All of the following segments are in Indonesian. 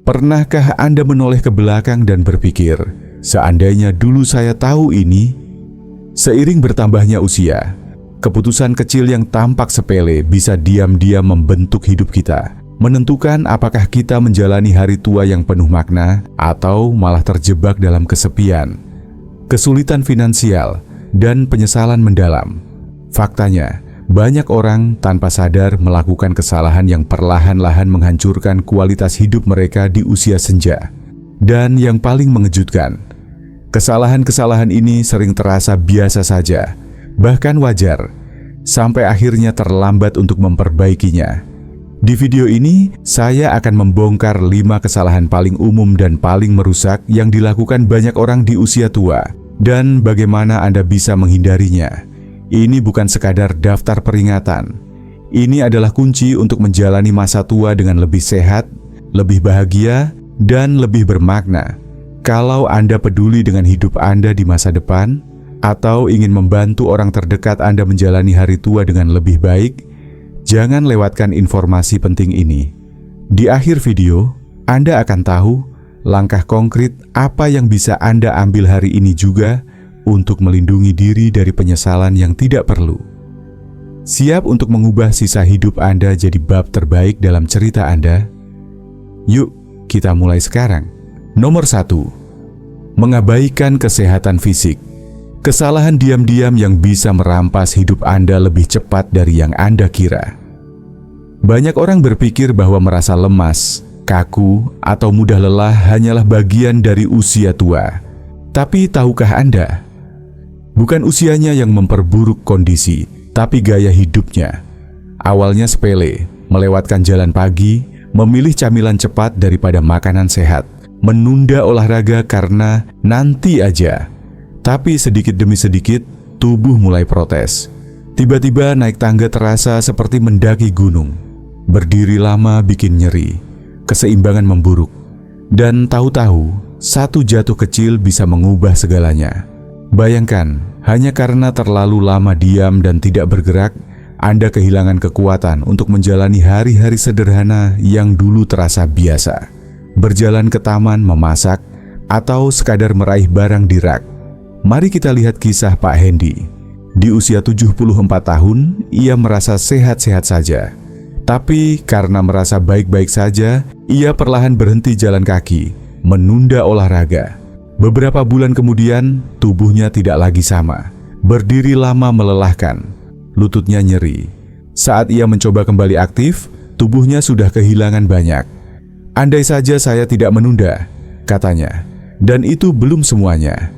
Pernahkah Anda menoleh ke belakang dan berpikir, seandainya dulu saya tahu ini? Seiring bertambahnya usia, keputusan kecil yang tampak sepele bisa diam-diam membentuk hidup kita, menentukan apakah kita menjalani hari tua yang penuh makna atau malah terjebak dalam kesepian, kesulitan finansial, dan penyesalan mendalam. Faktanya, banyak orang tanpa sadar melakukan kesalahan yang perlahan-lahan menghancurkan kualitas hidup mereka di usia senja. Dan yang paling mengejutkan, kesalahan-kesalahan ini sering terasa biasa saja, bahkan wajar, sampai akhirnya terlambat untuk memperbaikinya. Di video ini, saya akan membongkar 5 kesalahan paling umum dan paling merusak yang dilakukan banyak orang di usia tua, dan bagaimana Anda bisa menghindarinya. Ini bukan sekadar daftar peringatan. Ini adalah kunci untuk menjalani masa tua dengan lebih sehat, lebih bahagia, dan lebih bermakna. Kalau Anda peduli dengan hidup Anda di masa depan, atau ingin membantu orang terdekat Anda menjalani hari tua dengan lebih baik, jangan lewatkan informasi penting ini. Di akhir video, Anda akan tahu langkah konkret apa yang bisa Anda ambil hari ini juga untuk melindungi diri dari penyesalan yang tidak perlu. Siap untuk mengubah sisa hidup Anda jadi bab terbaik dalam cerita Anda? Yuk, kita mulai sekarang. Nomor 1. Mengabaikan kesehatan fisik. Kesalahan diam-diam yang bisa merampas hidup Anda lebih cepat dari yang Anda kira. Banyak orang berpikir bahwa merasa lemas, kaku, atau mudah lelah hanyalah bagian dari usia tua. Tapi tahukah Anda? Bukan usianya yang memperburuk kondisi, tapi gaya hidupnya. Awalnya sepele, melewatkan jalan pagi, memilih camilan cepat daripada makanan sehat, menunda olahraga karena nanti aja. Tapi sedikit demi sedikit, tubuh mulai protes. Tiba-tiba naik tangga terasa seperti mendaki gunung. Berdiri lama bikin nyeri, keseimbangan memburuk. Dan tahu-tahu, satu jatuh kecil bisa mengubah segalanya. Bayangkan, hanya karena terlalu lama diam dan tidak bergerak, Anda kehilangan kekuatan untuk menjalani hari-hari sederhana yang dulu terasa biasa. Berjalan ke taman, memasak, atau sekadar meraih barang di rak. Mari kita lihat kisah Pak Hendy. Di usia 74 tahun, ia merasa sehat-sehat saja. Tapi karena merasa baik-baik saja, ia perlahan berhenti jalan kaki, menunda olahraga. Beberapa bulan kemudian, tubuhnya tidak lagi sama. Berdiri lama melelahkan, lututnya nyeri. Saat ia mencoba kembali aktif, tubuhnya sudah kehilangan banyak. Andai saja saya tidak menunda, katanya. Dan itu belum semuanya.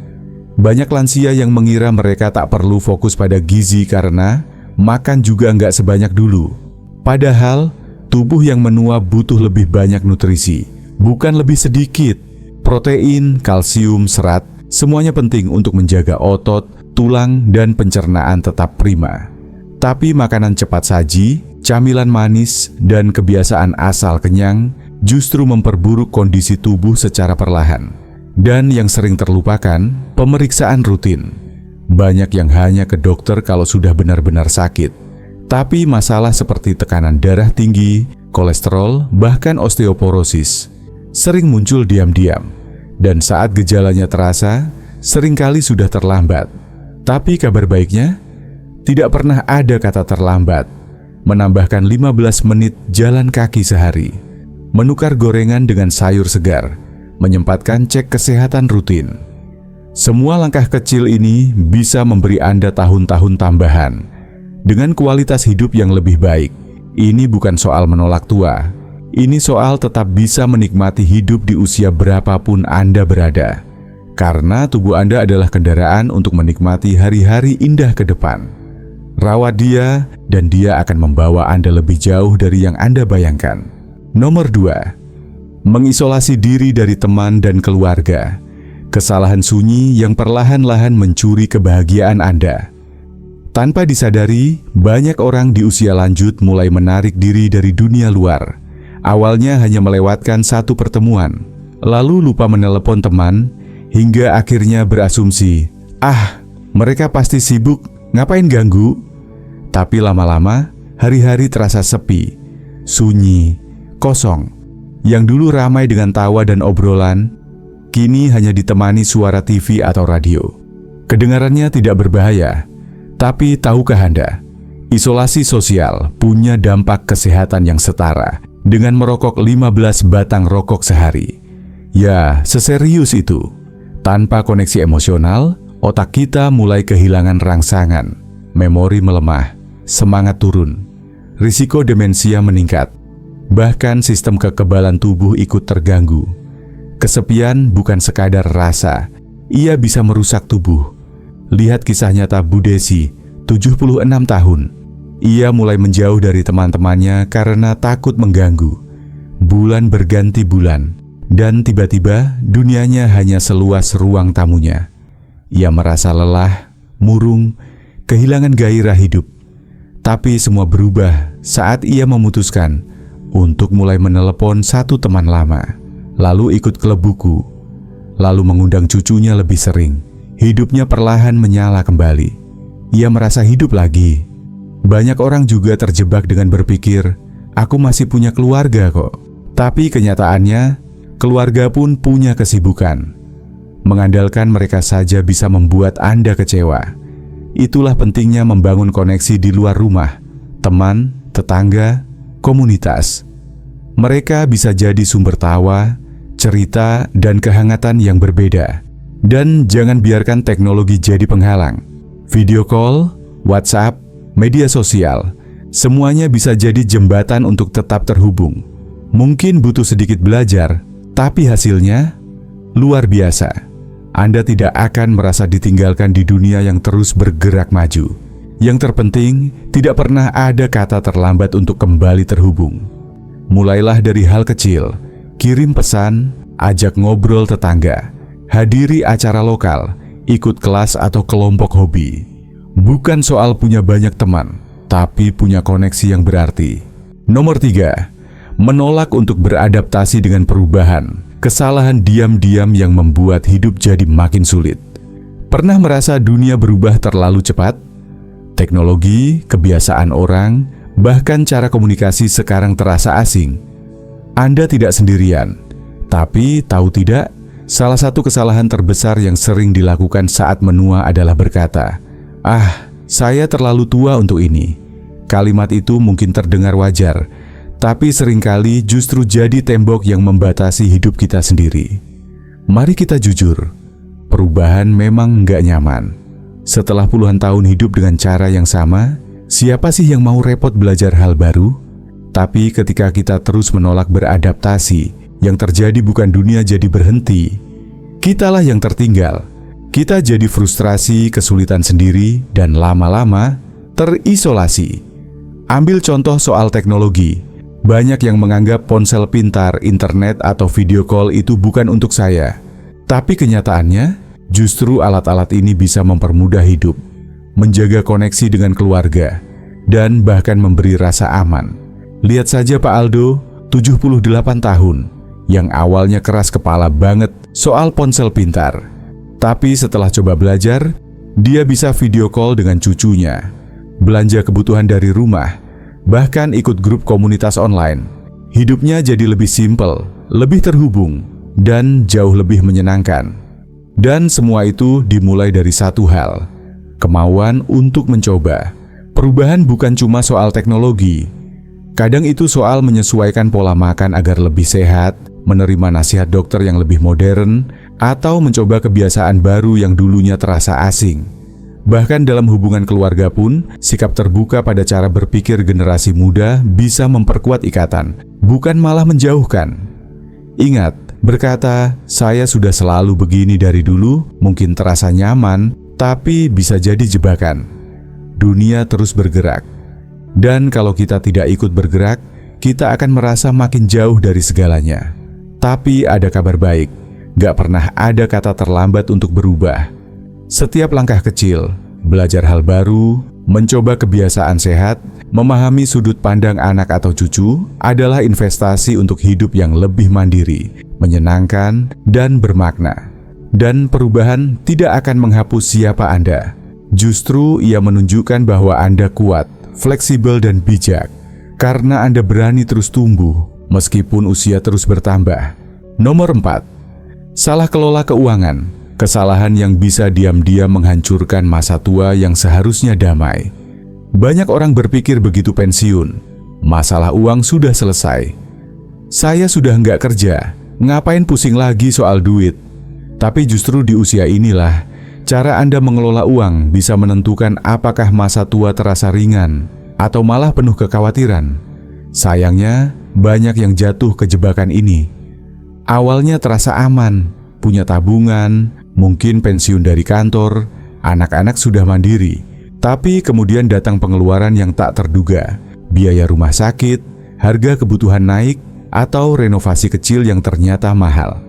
Banyak lansia yang mengira mereka tak perlu fokus pada gizi karena makan juga nggak sebanyak dulu. Padahal, tubuh yang menua butuh lebih banyak nutrisi, bukan lebih sedikit. Protein, kalsium, serat, semuanya penting untuk menjaga otot, tulang, dan pencernaan tetap prima. Tapi makanan cepat saji, camilan manis, dan kebiasaan asal kenyang justru memperburuk kondisi tubuh secara perlahan. Dan yang sering terlupakan, pemeriksaan rutin. Banyak yang hanya ke dokter kalau sudah benar-benar sakit. Tapi masalah seperti tekanan darah tinggi, kolesterol, bahkan osteoporosis sering muncul diam-diam, dan saat gejalanya terasa, seringkali sudah terlambat. Tapi kabar baiknya, tidak pernah ada kata terlambat. Menambahkan 15 menit jalan kaki sehari, menukar gorengan dengan sayur segar, menyempatkan cek kesehatan rutin. Semua langkah kecil ini bisa memberi Anda tahun-tahun tambahan, dengan kualitas hidup yang lebih baik. Ini bukan soal menolak tua. Ini soal tetap bisa menikmati hidup di usia berapapun Anda berada. Karena tubuh Anda adalah kendaraan untuk menikmati hari-hari indah ke depan. Rawat dia, dan dia akan membawa Anda lebih jauh dari yang Anda bayangkan. Nomor 2. Mengisolasi diri dari teman dan keluarga. Kesalahan sunyi yang perlahan-lahan mencuri kebahagiaan Anda. Tanpa disadari, banyak orang di usia lanjut mulai menarik diri dari dunia luar. Awalnya hanya melewatkan satu pertemuan, lalu lupa menelepon teman, hingga akhirnya berasumsi, mereka pasti sibuk, ngapain ganggu? Tapi lama-lama, hari-hari terasa sepi, sunyi, kosong. yang dulu ramai dengan tawa dan obrolan, kini hanya ditemani suara TV atau radio. Kedengarannya tidak berbahaya, tapi tahukah Anda, isolasi sosial punya dampak kesehatan yang setara dengan merokok 15 batang rokok sehari. Ya, seserius itu. Tanpa koneksi emosional, otak kita mulai kehilangan rangsangan, memori melemah, semangat turun, risiko demensia meningkat, bahkan sistem kekebalan tubuh ikut terganggu. Kesepian bukan sekadar rasa, ia bisa merusak tubuh. Lihat kisah nyata Bu Desi, 76 tahun. Ia mulai menjauh dari teman-temannya karena takut mengganggu. Bulan berganti bulan, dan tiba-tiba dunianya hanya seluas ruang tamunya. Ia merasa lelah, murung, kehilangan gairah hidup. Tapi semua berubah saat ia memutuskan untuk mulai menelepon satu teman lama, lalu ikut klub buku, lalu mengundang cucunya lebih sering. Hidupnya perlahan menyala kembali. Ia merasa hidup lagi. Banyak orang juga terjebak dengan berpikir, aku masih punya keluarga kok. Tapi kenyataannya, keluarga pun punya kesibukan. Mengandalkan mereka saja bisa membuat Anda kecewa. Itulah pentingnya membangun koneksi di luar rumah, teman, tetangga, komunitas. Mereka bisa jadi sumber tawa, cerita, dan kehangatan yang berbeda. Dan jangan biarkan teknologi jadi penghalang. Video call, WhatsApp, media sosial, semuanya bisa jadi jembatan untuk tetap terhubung. Mungkin butuh sedikit belajar, tapi hasilnya luar biasa. Anda tidak akan merasa ditinggalkan di dunia yang terus bergerak maju. Yang terpenting, tidak pernah ada kata terlambat untuk kembali terhubung. Mulailah dari hal kecil, kirim pesan, ajak ngobrol tetangga, hadiri acara lokal, ikut kelas atau kelompok hobi. Bukan soal punya banyak teman, tapi punya koneksi yang berarti. Nomor 3, menolak untuk beradaptasi dengan perubahan. Kesalahan diam-diam yang membuat hidup jadi makin sulit. Pernah merasa dunia berubah terlalu cepat? Teknologi, kebiasaan orang, bahkan cara komunikasi sekarang terasa asing. Anda tidak sendirian, tapi tahu tidak, salah satu kesalahan terbesar yang sering dilakukan saat menua adalah berkata, "Ah, saya terlalu tua untuk ini." Kalimat itu mungkin terdengar wajar, tapi seringkali justru jadi tembok yang membatasi hidup kita sendiri. Mari kita jujur, perubahan memang nggak nyaman. Setelah puluhan tahun hidup dengan cara yang sama, siapa sih yang mau repot belajar hal baru? Tapi ketika kita terus menolak beradaptasi, yang terjadi bukan dunia jadi berhenti. Kitalah yang tertinggal. Kita jadi frustrasi, kesulitan sendiri, dan lama-lama terisolasi. Ambil contoh soal teknologi. Banyak yang menganggap ponsel pintar, internet, atau video call itu bukan untuk saya. Tapi kenyataannya, justru alat-alat ini bisa mempermudah hidup, menjaga koneksi dengan keluarga, dan bahkan memberi rasa aman. Lihat saja Pak Aldo, 78 tahun, yang awalnya keras kepala banget soal ponsel pintar. Tapi setelah coba belajar, dia bisa video call dengan cucunya, belanja kebutuhan dari rumah, bahkan ikut grup komunitas online. Hidupnya jadi lebih simpel, lebih terhubung, dan jauh lebih menyenangkan. Dan semua itu dimulai dari satu hal, kemauan untuk mencoba. Perubahan bukan cuma soal teknologi. Kadang itu soal menyesuaikan pola makan agar lebih sehat, menerima nasihat dokter yang lebih modern, atau mencoba kebiasaan baru yang dulunya terasa asing. Bahkan dalam hubungan keluarga pun, sikap terbuka pada cara berpikir generasi muda bisa memperkuat ikatan, bukan malah menjauhkan. Ingat, berkata, "Saya sudah selalu begini dari dulu," mungkin terasa nyaman, tapi bisa jadi jebakan. Dunia terus bergerak. Dan kalau kita tidak ikut bergerak, kita akan merasa makin jauh dari segalanya. Tapi ada kabar baik, gak pernah ada kata terlambat untuk berubah. Setiap langkah kecil, belajar hal baru, mencoba kebiasaan sehat, memahami sudut pandang anak atau cucu adalah investasi untuk hidup yang lebih mandiri, menyenangkan, dan bermakna. Dan perubahan tidak akan menghapus siapa Anda. Justru ia menunjukkan bahwa Anda kuat, fleksibel, dan bijak. Karena Anda berani terus tumbuh, meskipun usia terus bertambah. Nomor 4. Salah kelola keuangan, kesalahan yang bisa diam-diam menghancurkan masa tua yang seharusnya damai. Banyak orang berpikir begitu pensiun, masalah uang sudah selesai. Saya sudah nggak kerja, ngapain pusing lagi soal duit? Tapi justru di usia inilah, cara Anda mengelola uang bisa menentukan apakah masa tua terasa ringan atau malah penuh kekhawatiran. Sayangnya, banyak yang jatuh ke jebakan ini. Awalnya terasa aman, punya tabungan, mungkin pensiun dari kantor, anak-anak sudah mandiri. Tapi kemudian datang pengeluaran yang tak terduga, biaya rumah sakit, harga kebutuhan naik, atau renovasi kecil yang ternyata mahal.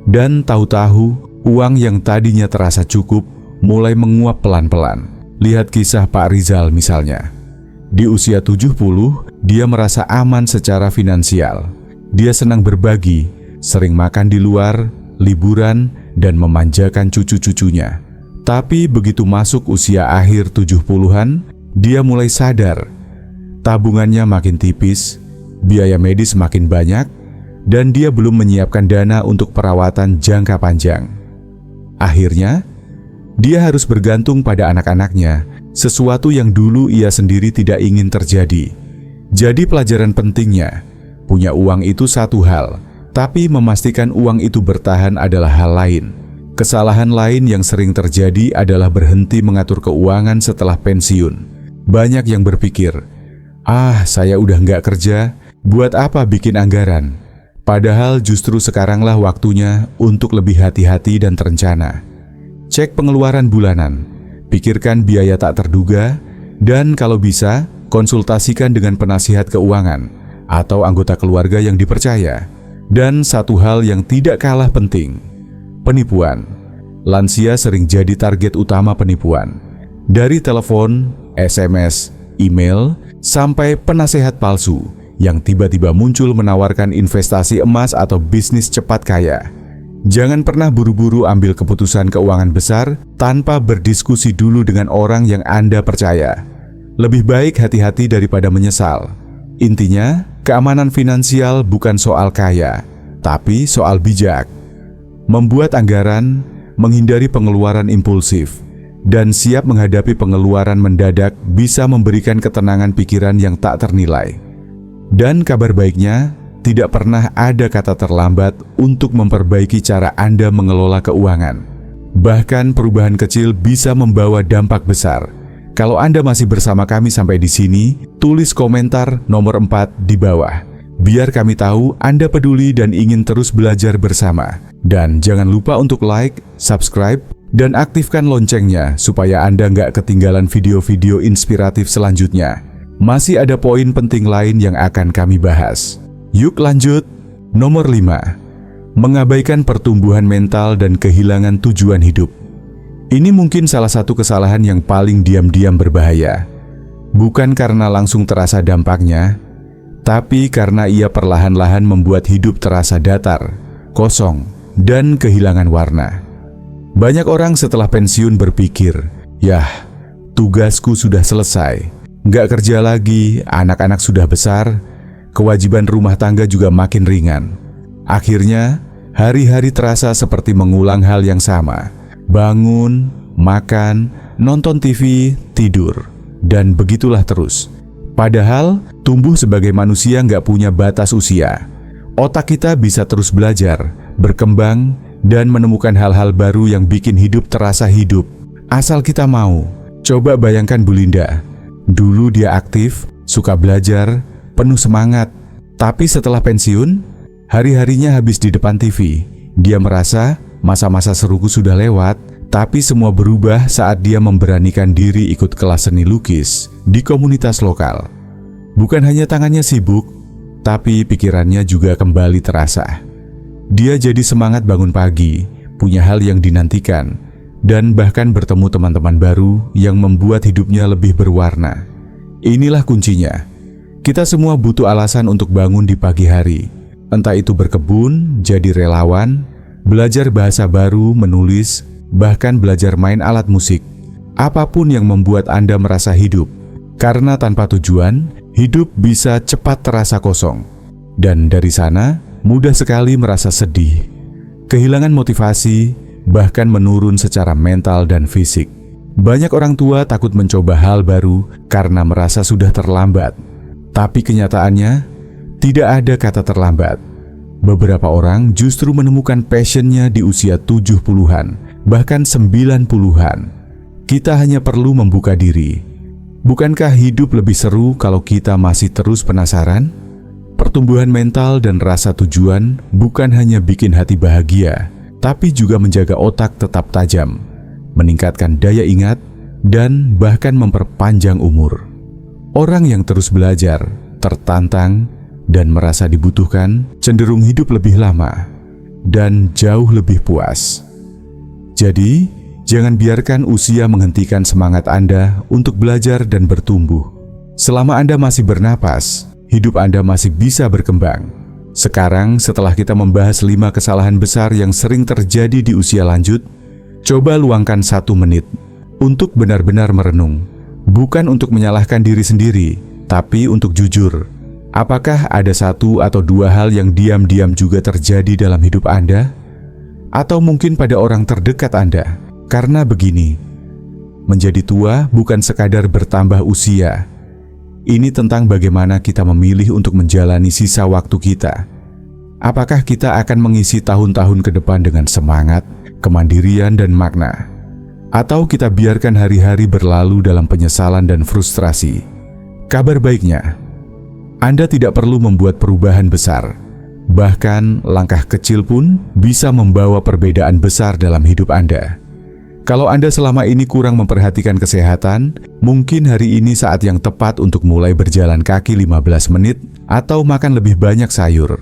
Dan tahu-tahu, uang yang tadinya terasa cukup mulai menguap pelan-pelan. Lihat kisah Pak Rizal misalnya. Di usia 70, dia merasa aman secara finansial. Dia senang berbagi, sering makan di luar, liburan, dan memanjakan cucu-cucunya. Tapi begitu masuk usia akhir 70-an, dia mulai sadar. Tabungannya makin tipis, biaya medis makin banyak, dan dia belum menyiapkan dana untuk perawatan jangka panjang. Akhirnya, dia harus bergantung pada anak-anaknya, sesuatu yang dulu ia sendiri tidak ingin terjadi. Jadi pelajaran pentingnya, punya uang itu satu hal, tapi memastikan uang itu bertahan adalah hal lain. Kesalahan lain yang sering terjadi adalah berhenti mengatur keuangan setelah pensiun. Banyak yang berpikir, saya udah nggak kerja, buat apa bikin anggaran? Padahal justru sekaranglah waktunya untuk lebih hati-hati dan terencana. Cek pengeluaran bulanan, pikirkan biaya tak terduga, dan kalau bisa, konsultasikan dengan penasihat keuangan atau anggota keluarga yang dipercaya. Dan satu hal yang tidak kalah penting, penipuan. Lansia sering jadi target utama penipuan. Dari telepon, SMS, email, sampai penasehat palsu yang tiba-tiba muncul menawarkan investasi emas atau bisnis cepat kaya. Jangan pernah buru-buru ambil keputusan keuangan besar tanpa berdiskusi dulu dengan orang yang Anda percaya. Lebih baik hati-hati daripada menyesal. Intinya, keamanan finansial bukan soal kaya, tapi soal bijak. Membuat anggaran, menghindari pengeluaran impulsif, dan siap menghadapi pengeluaran mendadak bisa memberikan ketenangan pikiran yang tak ternilai. Dan kabar baiknya, tidak pernah ada kata terlambat untuk memperbaiki cara Anda mengelola keuangan. Bahkan perubahan kecil bisa membawa dampak besar. Kalau Anda masih bersama kami sampai di sini, tulis komentar nomor 4 di bawah. Biar kami tahu Anda peduli dan ingin terus belajar bersama. Dan jangan lupa untuk like, subscribe, dan aktifkan loncengnya supaya Anda nggak ketinggalan video-video inspiratif selanjutnya. Masih ada poin penting lain yang akan kami bahas. Yuk lanjut. Nomor 5. Mengabaikan pertumbuhan mental dan kehilangan tujuan hidup. Ini mungkin salah satu kesalahan yang paling diam-diam berbahaya. Bukan karena langsung terasa dampaknya, tapi karena ia perlahan-lahan membuat hidup terasa datar, kosong, dan kehilangan warna. Banyak orang setelah pensiun berpikir, "Yah, tugasku sudah selesai, nggak kerja lagi, anak-anak sudah besar, kewajiban rumah tangga juga makin ringan." Akhirnya, hari-hari terasa seperti mengulang hal yang sama. Bangun, makan, nonton TV, tidur, dan begitulah terus. Padahal, tumbuh sebagai manusia nggak punya batas usia. Otak kita bisa terus belajar, berkembang, dan menemukan hal-hal baru yang bikin hidup terasa hidup. Asal kita mau. Coba bayangkan Bu Linda. Dulu dia aktif, suka belajar, penuh semangat. Tapi setelah pensiun, hari-harinya habis di depan TV. Dia merasa masa-masa seruku sudah lewat, tapi semua berubah saat dia memberanikan diri ikut kelas seni lukis di komunitas lokal. Bukan hanya tangannya sibuk, tapi pikirannya juga kembali terasa. Dia jadi semangat bangun pagi, punya hal yang dinantikan, dan bahkan bertemu teman-teman baru yang membuat hidupnya lebih berwarna. Inilah kuncinya. Kita semua butuh alasan untuk bangun di pagi hari. Entah itu berkebun, jadi relawan, belajar bahasa baru, menulis, bahkan belajar main alat musik. Apapun yang membuat Anda merasa hidup. Karena tanpa tujuan, hidup bisa cepat terasa kosong. Dan dari sana, mudah sekali merasa sedih, kehilangan motivasi, bahkan menurun secara mental dan fisik. Banyak orang tua takut mencoba hal baru karena merasa sudah terlambat. Tapi kenyataannya, tidak ada kata terlambat. Beberapa orang justru menemukan passionnya di usia 70-an, bahkan 90-an. Kita hanya perlu membuka diri. Bukankah hidup lebih seru kalau kita masih terus penasaran? Pertumbuhan mental dan rasa tujuan bukan hanya bikin hati bahagia, tapi juga menjaga otak tetap tajam, meningkatkan daya ingat, dan bahkan memperpanjang umur. Orang yang terus belajar, tertantang, dan merasa dibutuhkan cenderung hidup lebih lama dan jauh lebih puas. Jadi, jangan biarkan usia menghentikan semangat Anda untuk belajar dan bertumbuh. Selama Anda masih bernapas, hidup Anda masih bisa berkembang. Sekarang, setelah kita membahas 5 kesalahan besar yang sering terjadi di usia lanjut, coba luangkan 1 menit untuk benar-benar merenung. Bukan untuk menyalahkan diri sendiri, tapi untuk jujur. Apakah ada 1 atau 2 hal yang diam-diam juga terjadi dalam hidup Anda? Atau mungkin pada orang terdekat Anda? Karena begini, menjadi tua bukan sekadar bertambah usia. Ini tentang bagaimana kita memilih untuk menjalani sisa waktu kita. Apakah kita akan mengisi tahun-tahun ke depan dengan semangat, kemandirian, dan makna? Atau kita biarkan hari-hari berlalu dalam penyesalan dan frustrasi? Kabar baiknya, Anda tidak perlu membuat perubahan besar. Bahkan langkah kecil pun bisa membawa perbedaan besar dalam hidup Anda. Kalau Anda selama ini kurang memperhatikan kesehatan, mungkin hari ini saat yang tepat untuk mulai berjalan kaki 15 menit atau makan lebih banyak sayur.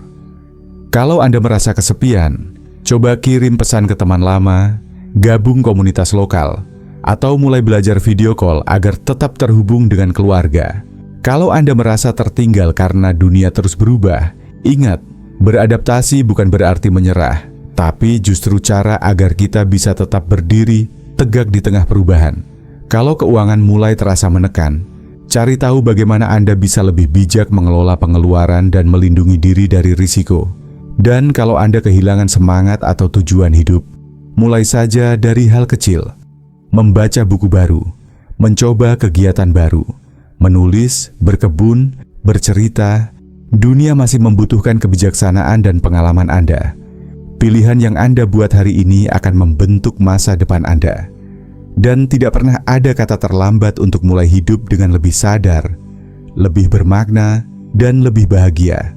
Kalau Anda merasa kesepian, coba kirim pesan ke teman lama, gabung komunitas lokal, atau mulai belajar video call agar tetap terhubung dengan keluarga. Kalau Anda merasa tertinggal karena dunia terus berubah, ingat, beradaptasi bukan berarti menyerah, tapi justru cara agar kita bisa tetap berdiri tegak di tengah perubahan. Kalau keuangan mulai terasa menekan, cari tahu bagaimana Anda bisa lebih bijak mengelola pengeluaran dan melindungi diri dari risiko. Dan kalau Anda kehilangan semangat atau tujuan hidup, mulai saja dari hal kecil. Membaca buku baru, mencoba kegiatan baru, menulis, berkebun, bercerita. Dunia masih membutuhkan kebijaksanaan dan pengalaman Anda. Pilihan yang Anda buat hari ini akan membentuk masa depan Anda. Dan tidak pernah ada kata terlambat untuk mulai hidup dengan lebih sadar, lebih bermakna, dan lebih bahagia.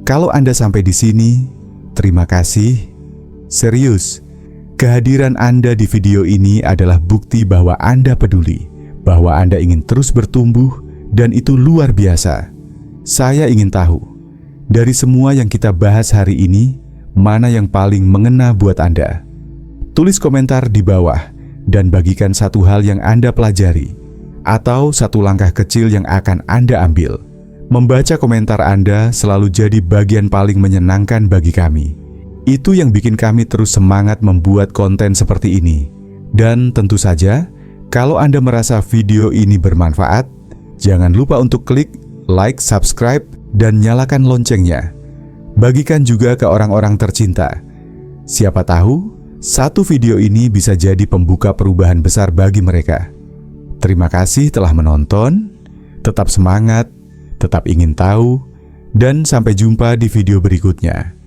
Kalau Anda sampai di sini, terima kasih. Serius, kehadiran Anda di video ini adalah bukti bahwa Anda peduli, bahwa Anda ingin terus bertumbuh, dan itu luar biasa. Saya ingin tahu, dari semua yang kita bahas hari ini, mana yang paling mengena buat Anda? Tulis komentar di bawah dan bagikan 1 hal yang Anda pelajari atau 1 langkah kecil yang akan Anda ambil. Membaca komentar Anda selalu jadi bagian paling menyenangkan bagi kami. Itu yang bikin kami terus semangat membuat konten seperti ini. Dan tentu saja, kalau Anda merasa video ini bermanfaat, jangan lupa untuk klik like, subscribe, dan nyalakan loncengnya. Bagikan juga ke orang-orang tercinta. Siapa tahu, 1 video ini bisa jadi pembuka perubahan besar bagi mereka. Terima kasih telah menonton. Tetap semangat, tetap ingin tahu, dan sampai jumpa di video berikutnya.